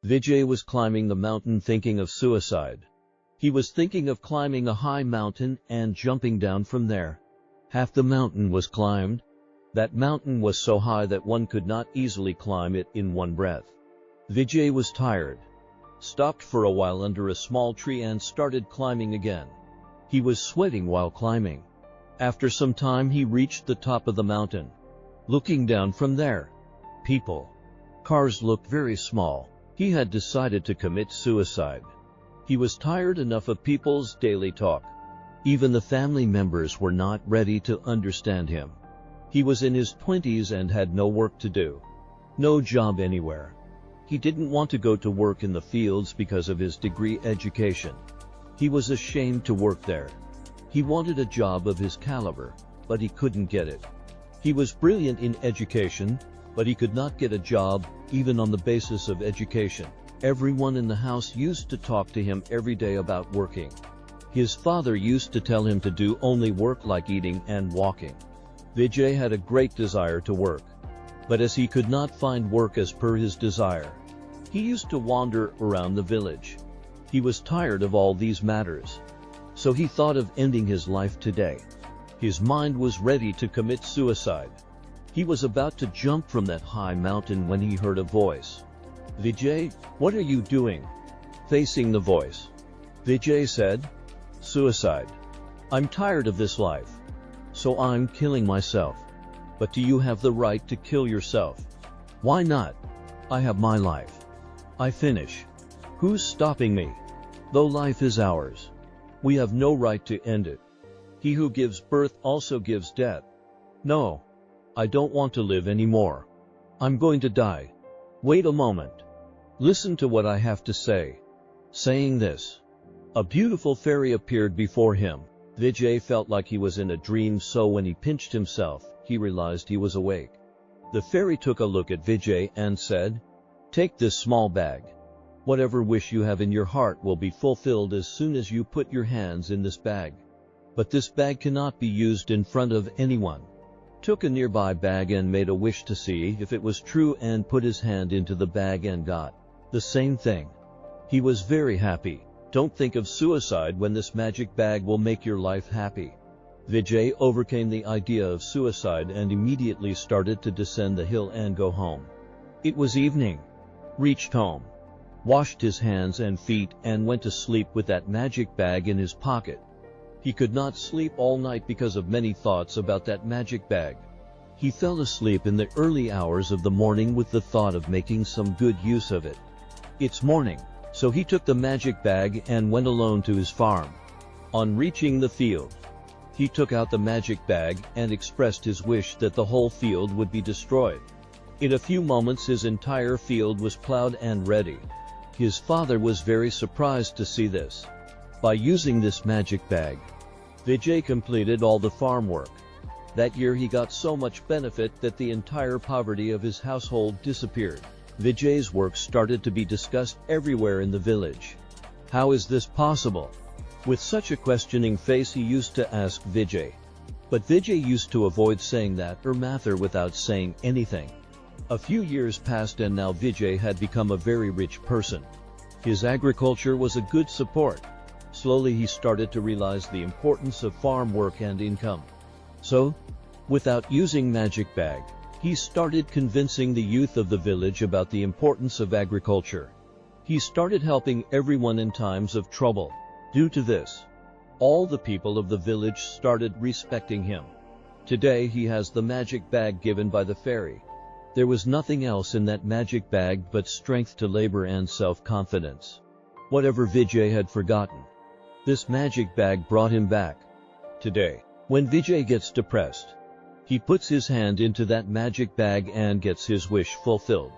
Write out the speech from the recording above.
Vijay was climbing the mountain thinking of suicide. He was thinking of climbing a high mountain and jumping down from there. Half the mountain was climbed. That mountain was so high that one could not easily climb it in one breath. Vijay was tired, stopped for a while under a small tree and started climbing again. He was sweating while climbing. After some time he reached the top of the mountain. Looking down from there, people, cars looked very small. He had decided to commit suicide. He was tired enough of people's daily talk. Even the family members were not ready to understand him. He was in his 20s and had no work to do. No job anywhere. He didn't want to go to work in the fields because of his degree education. He was ashamed to work there. He wanted a job of his caliber, but he couldn't get it. He was brilliant in education, but he could not get a job, even on the basis of education. Everyone in the house used to talk to him every day about working. His father used to tell him to do only work like eating and walking. Vijay had a great desire to work, but as he could not find work as per his desire, he used to wander around the village. He was tired of all these matters, so he thought of ending his life today. His mind was ready to commit suicide. He was about to jump from that high mountain when he heard a voice. "Vijay, what are you doing?" Facing the voice, Vijay said, "Suicide. I'm tired of this life, so I'm killing myself." "But do you have the right to kill yourself?" "Why not? I have my life. I finish. Who's stopping me? Though life is ours, we have no right to end it. He who gives birth also gives death. No, I don't want to live anymore. I'm going to die. Wait a moment. Listen to what I have to say." Saying this, a beautiful fairy appeared before him. Vijay felt like he was in a dream, so when he pinched himself, he realized he was awake. The fairy took a look at Vijay and said, "Take this small bag. Whatever wish you have in your heart will be fulfilled as soon as you put your hands in this bag. But this bag cannot be used in front of anyone." Took a nearby bag and made a wish to see if it was true and put his hand into the bag and got the same thing. He was very happy. Don't think of suicide when this magic bag will make your life happy. Vijay overcame the idea of suicide and immediately started to descend the hill and go home. It was evening. Reached home, washed his hands and feet and went to sleep with that magic bag in his pocket. He could not sleep all night because of many thoughts about that magic bag. He fell asleep in the early hours of the morning with the thought of making some good use of it. It's morning, so he took the magic bag and went alone to his farm. On reaching the field, he took out the magic bag and expressed his wish that the whole field would be destroyed. In a few moments his entire field was plowed and ready. His father was very surprised to see this. By using this magic bag, Vijay completed all the farm work. That year he got so much benefit that the entire poverty of his household disappeared. Vijay's work started to be discussed everywhere in the village. How is this possible? With such a questioning face he used to ask Vijay. But Vijay used to avoid saying that or mather without saying anything. A few years passed and now Vijay had become a very rich person. His agriculture was a good support. Slowly he started to realize the importance of farm work and income. So, without using magic bag, he started convincing the youth of the village about the importance of agriculture. He started helping everyone in times of trouble. Due to this, all the people of the village started respecting him. Today he has the magic bag given by the fairy. There was nothing else in that magic bag but strength to labor and self-confidence. Whatever Vijay had forgotten, this magic bag brought him back. Today, when Vijay gets depressed, he puts his hand into that magic bag and gets his wish fulfilled.